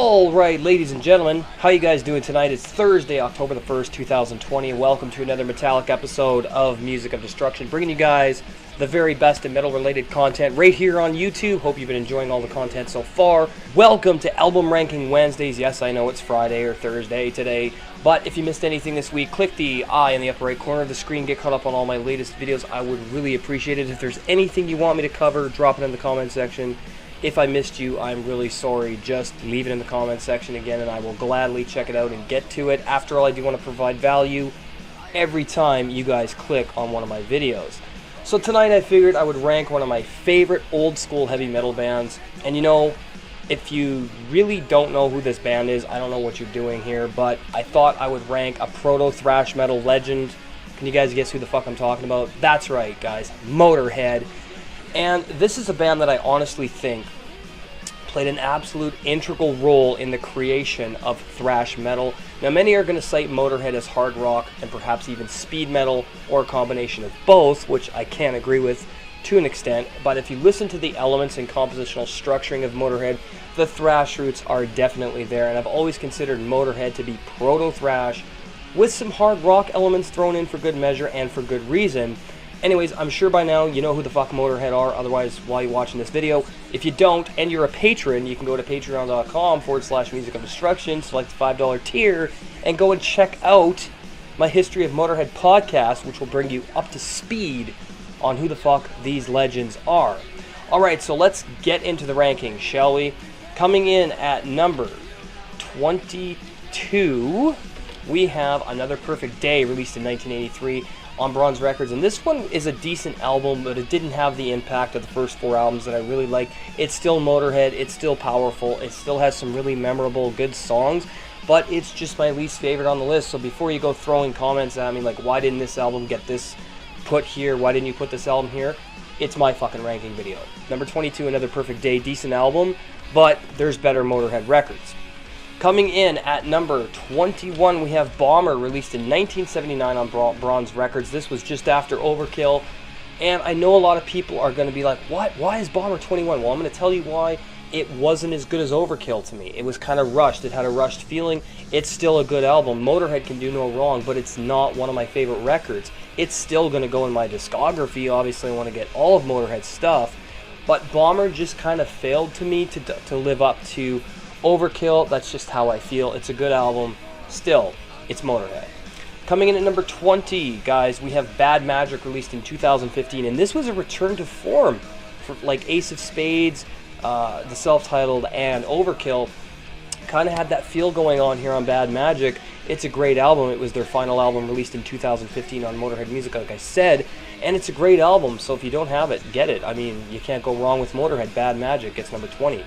Alright, ladies and gentlemen, how you guys doing tonight? It's Thursday, October the 1st, 2020. Welcome to another metallic episode of Music of Destruction, bringing you guys the very best in metal-related content right here on YouTube. Hope you've been enjoying all the content so far. Welcome to Album Ranking Wednesdays. Yes, I know it's Friday or Thursday today, but if you missed anything this week, click the I in the upper right corner of the screen. Get caught up on all my latest videos. I would really appreciate it. If there's anything you want me to cover, drop it in the comment section. If I missed you, I'm really sorry. Just leave it in the comment section again, and I will gladly check it out and get to it. After all, I do want to provide value every time you guys click on one of my videos. So tonight I figured I would rank one of my favorite old school heavy metal bands. And you know, if you really don't know who this band is, I don't know what you're doing here, but I thought I would rank a proto-thrash metal legend. Can you guys guess who the fuck I'm talking about? That's right, guys. Motorhead. And this is a band that I honestly think played an absolute integral role in the creation of thrash metal. Now, many are going to cite Motorhead as hard rock and perhaps even speed metal, or a combination of both, which I can't agree with to an extent. But if you listen to the elements and compositional structuring of Motorhead, the thrash roots are definitely there. And I've always considered Motorhead to be proto-thrash with some hard rock elements thrown in for good measure and for good reason. Anyways, I'm sure by now you know who the fuck Motorhead are, otherwise why are you watching this video? If you don't, and you're a patron, you can go to patreon.com/Music of Destruction, select the $5 tier, and go and check out my History of Motorhead podcast, which will bring you up to speed on who the fuck these legends are. Alright, so let's get into the rankings, shall we? Coming in at number 22, we have Another Perfect Day, released in 1983. On Bronze Records, and this one is a decent album, but it didn't have the impact of the first four albums that I really like. It's still Motorhead, it's still powerful, it still has some really memorable, good songs, but it's just my least favorite on the list. So before you go throwing comments at me like, why didn't this album get this put here, why didn't you put this album here, it's my fucking ranking video. Number 22, Another Perfect Day, decent album, but there's better Motorhead records. Coming in at number 21, we have Bomber, released in 1979 on Bronze Records. This was just after Overkill, and I know a lot of people are going to be like, what? Why is Bomber 21? Well, I'm going to tell you why. It wasn't as good as Overkill to me. It was kind of rushed. It had a rushed feeling. It's still a good album. Motorhead can do no wrong, but it's not one of my favorite records. It's still going to go in my discography. Obviously, I want to get all of Motorhead's stuff, but Bomber just kind of failed to me to live up to Overkill. That's just how I feel. It's a good album. Still, it's Motorhead. Coming in at number 20, guys, we have Bad Magic, released in 2015, and this was a return to form for like Ace of Spades, the self-titled, and Overkill. Kind of had that feel going on here on Bad Magic. It's a great album. It was their final album, released in 2015 on Motorhead Music, like I said, and it's a great album, so if you don't have it, get it. I mean, you can't go wrong with Motorhead. Bad Magic gets number 20.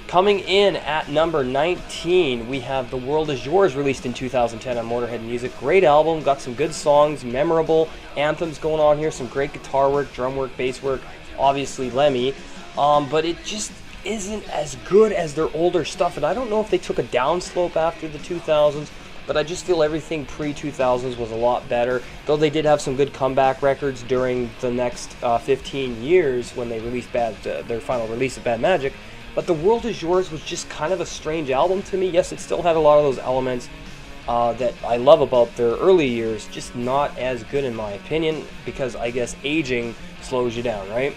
Coming in at number 19, we have The World Is Yours, released in 2010 on Motorhead Music. Great album, got some good songs, memorable anthems going on here, some great guitar work, drum work, bass work, obviously Lemmy, but it just isn't as good as their older stuff, and I don't know if they took a downslope after the 2000s, but I just feel everything pre-2000s was a lot better, though they did have some good comeback records during the next 15 years when they released their final release of Bad Magic. But The World Is Yours was just kind of a strange album to me. Yes, it still had a lot of those elements that I love about their early years, just not as good in my opinion, because I guess aging slows you down, right?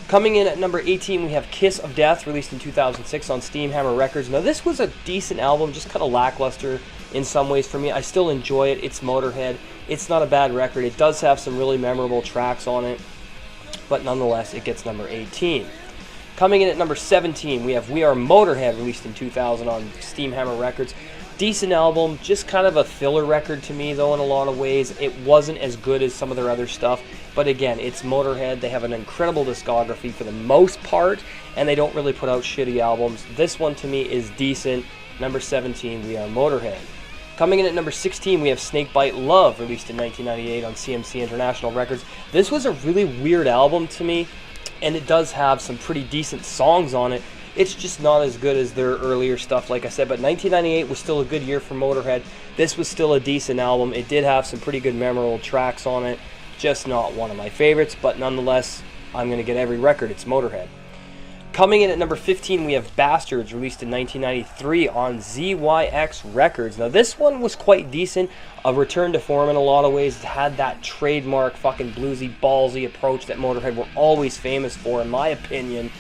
Coming in at number 18, we have Kiss of Death, released in 2006 on Steamhammer Records. Now, this was a decent album, just kind of lackluster in some ways for me. I still enjoy it. It's Motorhead. It's not a bad record. It does have some really memorable tracks on it, but nonetheless, it gets number 18. Coming in at number 17, we have We Are Motorhead, released in 2000 on Steamhammer Records. Decent album, just kind of a filler record to me, though, in a lot of ways. It wasn't as good as some of their other stuff, but again, it's Motorhead. They have an incredible discography for the most part, and they don't really put out shitty albums. This one, to me, is decent. Number 17, We Are Motorhead. Coming in at number 16, we have Snakebite Love, released in 1998 on CMC International Records. This was a really weird album to me, and it does have some pretty decent songs on it. It's just not as good as their earlier stuff, like I said, but 1998 was still a good year for Motorhead. This was still a decent album. It did have some pretty good memorable tracks on it, just not one of my favorites, but nonetheless, I'm going to get every record. It's Motorhead. Coming in at number 15, we have Bastards, released in 1993 on ZYX Records. Now, this one was quite decent. A return to form in a lot of ways. It had that trademark fucking bluesy, ballsy approach that Motorhead were always famous for, in my opinion.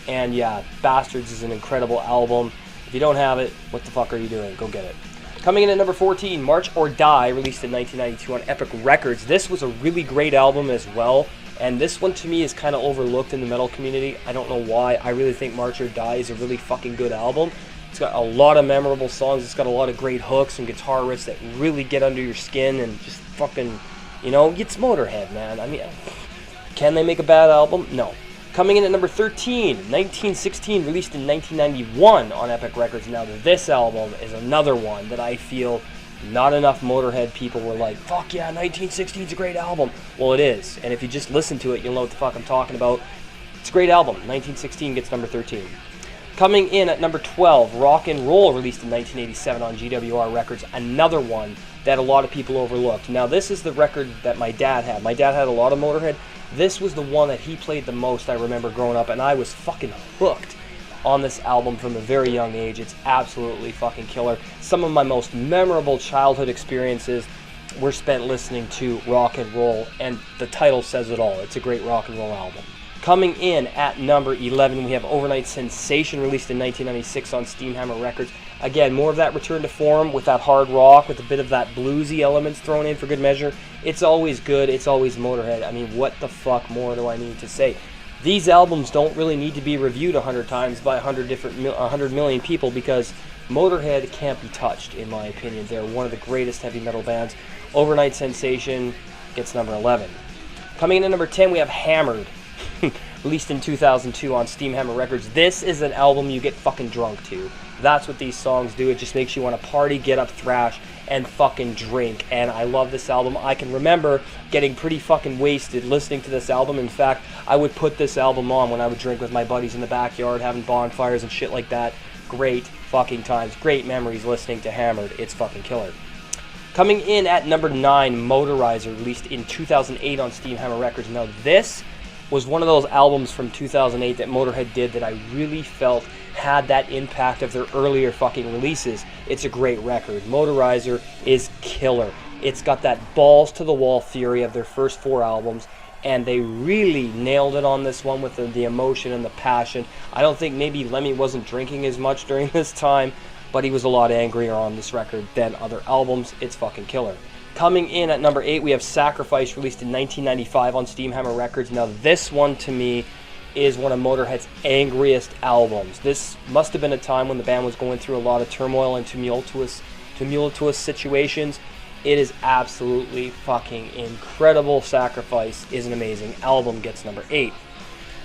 And yeah, Bastards is an incredible album. If you don't have it, what the fuck are you doing? Go get it. Coming in at number 14, March or Die, released in 1992 on Epic Records. This was a really great album as well. And this one to me is kind of overlooked in the metal community. I don't know why. I really think March or Die is a really fucking good album. It's got a lot of memorable songs. It's got a lot of great hooks and guitar riffs that really get under your skin and just fucking, you know, it's Motorhead, man. I mean, can they make a bad album? No. Coming in at number 13, 1916, released in 1991 on Epic Records. Now, this album is another one that I feel not enough Motorhead people were like, fuck yeah, 1916 is a great album. Well, it is. And if you just listen to it, you'll know what the fuck I'm talking about. It's a great album. 1916 gets number 13. Coming in at number 12, Rock and Roll, released in 1987 on GWR Records. Another one that a lot of people overlooked. Now, this is the record that my dad had. My dad had a lot of Motorhead. This was the one that he played the most, I remember growing up, and I was fucking hooked on this album from a very young age. It's absolutely fucking killer. Some of my most memorable childhood experiences were spent listening to Rock and Roll, and the title says it all. It's a great rock and roll album. Coming in at number 11, we have Overnight Sensation, released in 1996 on Steamhammer Records. Again, more of that return to form with that hard rock, with a bit of that bluesy elements thrown in for good measure. It's always good. It's always Motorhead. I mean, what the fuck more do I need to say? These albums don't really need to be reviewed 100 times by 100 million people, because Motorhead can't be touched, in my opinion. They're one of the greatest heavy metal bands. Overnight Sensation gets number 11. Coming in at number 10, we have Hammered, released in 2002 on Steamhammer Records. This is an album you get fucking drunk to. That's what these songs do. It just makes you want to party, get up, thrash, and fucking drink. And I love this album. I can remember getting pretty fucking wasted listening to this album. In fact, I would put this album on when I would drink with my buddies in the backyard, having bonfires and shit like that. Great fucking times. Great memories listening to Hammered. It's fucking killer. Coming in at number 9, Motorizer, released in 2008 on Steamhammer Records. Now, this was one of those albums from 2008 that Motorhead did that I really felt had that impact of their earlier fucking releases. It's a great record. Motorizer is killer. It's got that balls to the wall theory of their first 4 albums, and they really nailed it on this one with the emotion and the passion. I don't think maybe Lemmy wasn't drinking as much during this time, but he was a lot angrier on this record than other albums. It's fucking killer. Coming in at number 8, we have Sacrifice, released in 1995 on Steamhammer Records. Now, this one, to me, is one of Motorhead's angriest albums. This must have been a time when the band was going through a lot of turmoil and tumultuous situations. It is absolutely fucking incredible. Sacrifice is an amazing album. Gets number 8.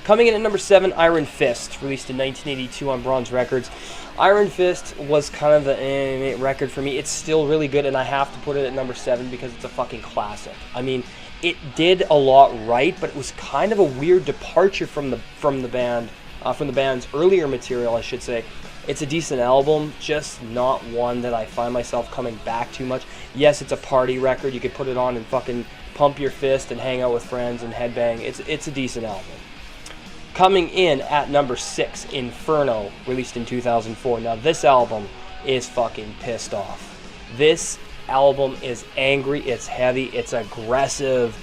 Coming in at number 7, Iron Fist, released in 1982 on Bronze Records. Iron Fist was kind of the record for me. It's still really good, and I have to put it at number 7 because it's a fucking classic. I mean, it did a lot right, but it was kind of a weird departure from the band's earlier material, I should say. It's a decent album, just not one that I find myself coming back too much. Yes, it's a party record. You could put it on and fucking pump your fist and hang out with friends and headbang. It's a decent album. Coming in at number 6, Inferno, released in 2004. Now, this album is fucking pissed off. This album is angry, it's heavy, it's aggressive,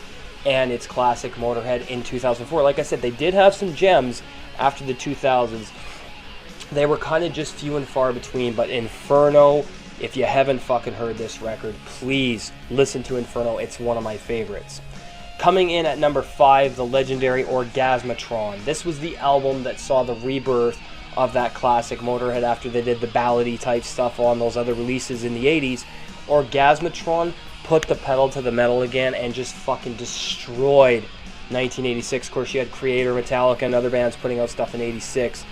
and it's classic Motorhead in 2004. Like I said, they did have some gems after the 2000s. They were kind of just few and far between, but Inferno, if you haven't fucking heard this record, please listen to Inferno. It's one of my favorites. Coming in at number 5, the legendary Orgasmatron. This was the album that saw the rebirth of that classic Motorhead after they did the ballady type stuff on those other releases in the 80s. Orgasmatron put the pedal to the metal again and just fucking destroyed 1986. Of course, you had Creator, Metallica, and other bands putting out stuff in 86.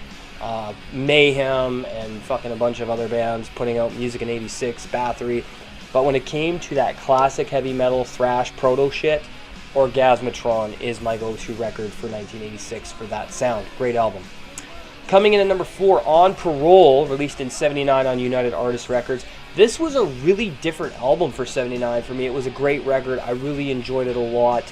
Mayhem and fucking a bunch of other bands putting out music in 86, Bathory. But when it came to that classic heavy metal thrash proto shit, Orgasmatron is my go-to record for 1986 for that sound. Great album. Coming in at number 4, On Parole, released in 79 on United Artists Records. This was a really different album for 79 for me. It was a great record. I really enjoyed it a lot.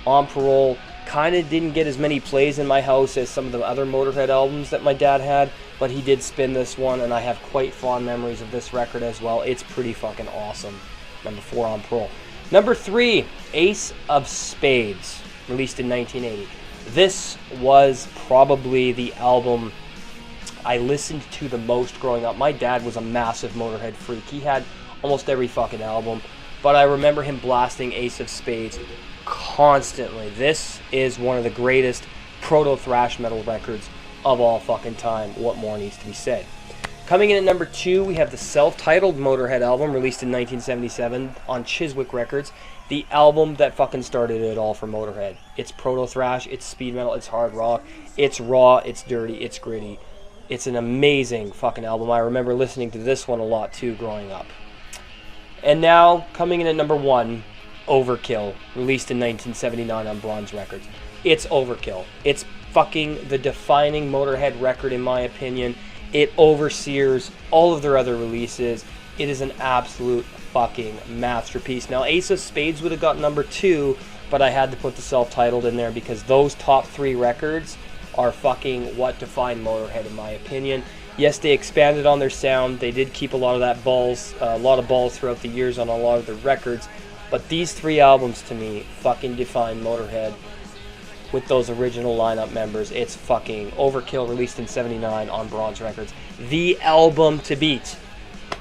On Parole kind of didn't get as many plays in my house as some of the other Motorhead albums that my dad had, but he did spin this one, and I have quite fond memories of this record as well. It's pretty fucking awesome. Number 4 on Pearl. Number 3, Ace of Spades, released in 1980. This was probably the album I listened to the most growing up. My dad was a massive Motorhead freak. He had almost every fucking album, but I remember him blasting Ace of Spades constantly. This is one of the greatest proto-thrash metal records of all fucking time. What more needs to be said? Coming in at number 2, we have the self-titled Motorhead album, released in 1977 on Chiswick Records. The album that fucking started it all for Motorhead. It's proto-thrash, it's speed metal, it's hard rock, it's raw, it's dirty, it's gritty. It's an amazing fucking album. I remember listening to this one a lot too growing up. And now, coming in at number 1, Overkill, released in 1979 on Bronze Records. It's Overkill. It's fucking the defining Motorhead record in my opinion. It overseers all of their other releases. It is an absolute fucking masterpiece. Now, Ace of Spades would have got number 2, but I had to put the self-titled in there because those top 3 records are fucking what define Motorhead in my opinion. Yes, they expanded on their sound. They did keep a lot of balls throughout the years on a lot of their records. But these 3 albums to me fucking define Motorhead with those original lineup members. It's fucking Overkill, released in 79 on Bronze Records. The album to beat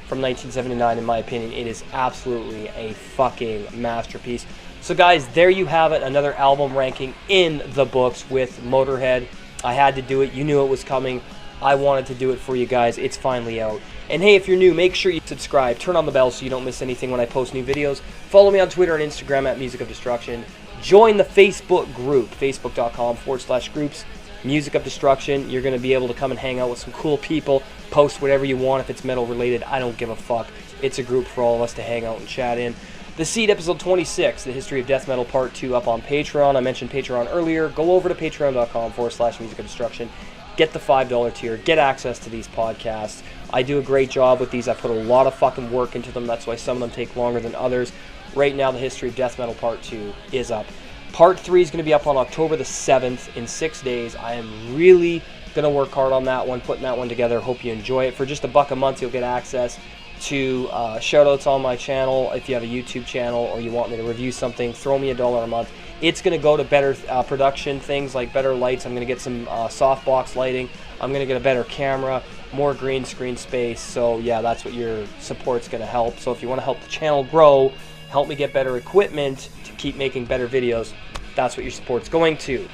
from 1979 in my opinion. It is absolutely a fucking masterpiece. So guys, there you have it. Another album ranking in the books with Motorhead. I had to do it. You knew it was coming. I wanted to do it for you guys. It's finally out. And hey, if you're new, make sure you subscribe. Turn on the bell so you don't miss anything when I post new videos. Follow me on Twitter and Instagram at Music of Destruction. Join the Facebook group, facebook.com/groups, Music of Destruction. You're going to be able to come and hang out with some cool people. Post whatever you want if it's metal related. I don't give a fuck. It's a group for all of us to hang out and chat in. The Seed episode 26, The History of Death Metal Part 2, up on Patreon. I mentioned Patreon earlier. Go over to patreon.com/Music of Destruction. Get the $5 tier. Get access to these podcasts. I do a great job with these. I put a lot of fucking work into them. That's why some of them take longer than others. Right now, The History of Death Metal Part 2 is up. Part 3 is going to be up on October the 7th in 6 days. I am really going to work hard on that one, putting that one together. Hope you enjoy it. For just $1 a month, you'll get access to shoutouts on my channel. If you have a YouTube channel or you want me to review something, throw me $1 a month. It's going to go to better production things like better lights. I'm going to get some softbox lighting. I'm going to get a better camera, more green screen space. So yeah, that's what your support's going to help. So if you want to help the channel grow, help me get better equipment to keep making better videos, that's what your support's going to.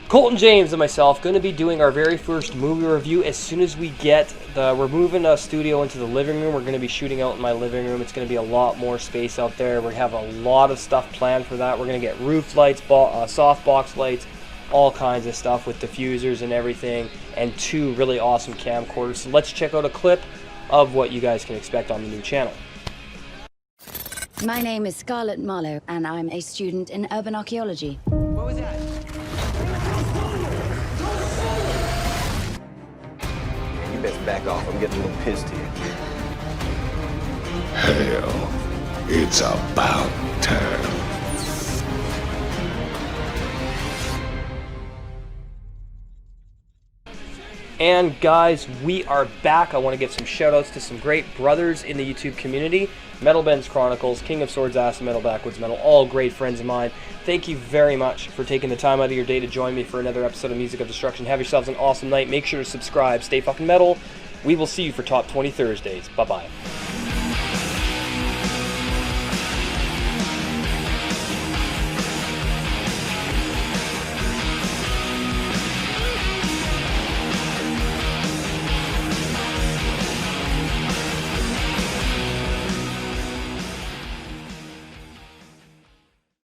Colton James and myself going to be doing our very first movie review as soon as we get we're moving a studio into the living room. We're going to be shooting out in my living room. It's going to be a lot more space out there. We have a lot of stuff planned for that. We're going to get roof lights, softbox lights, all kinds of stuff with diffusers and everything, and 2 really awesome camcorders. So let's check out a clip of what you guys can expect on the new channel. My name is Scarlett Marlowe, and I'm a student in urban archaeology. What was that? You best back off. I'm getting a little pissed here. Hell, it's about time. And guys, we are back. I want to give some shout outs to some great brothers in the YouTube community. Metal Ben's Chronicles, King of Swords, Acid Metal, Backwoods Metal, all great friends of mine. Thank you very much for taking the time out of your day to join me for another episode of Music of Destruction. Have yourselves an awesome night. Make sure to subscribe. Stay fucking metal. We will see you for Top 20 Thursdays. Bye-bye.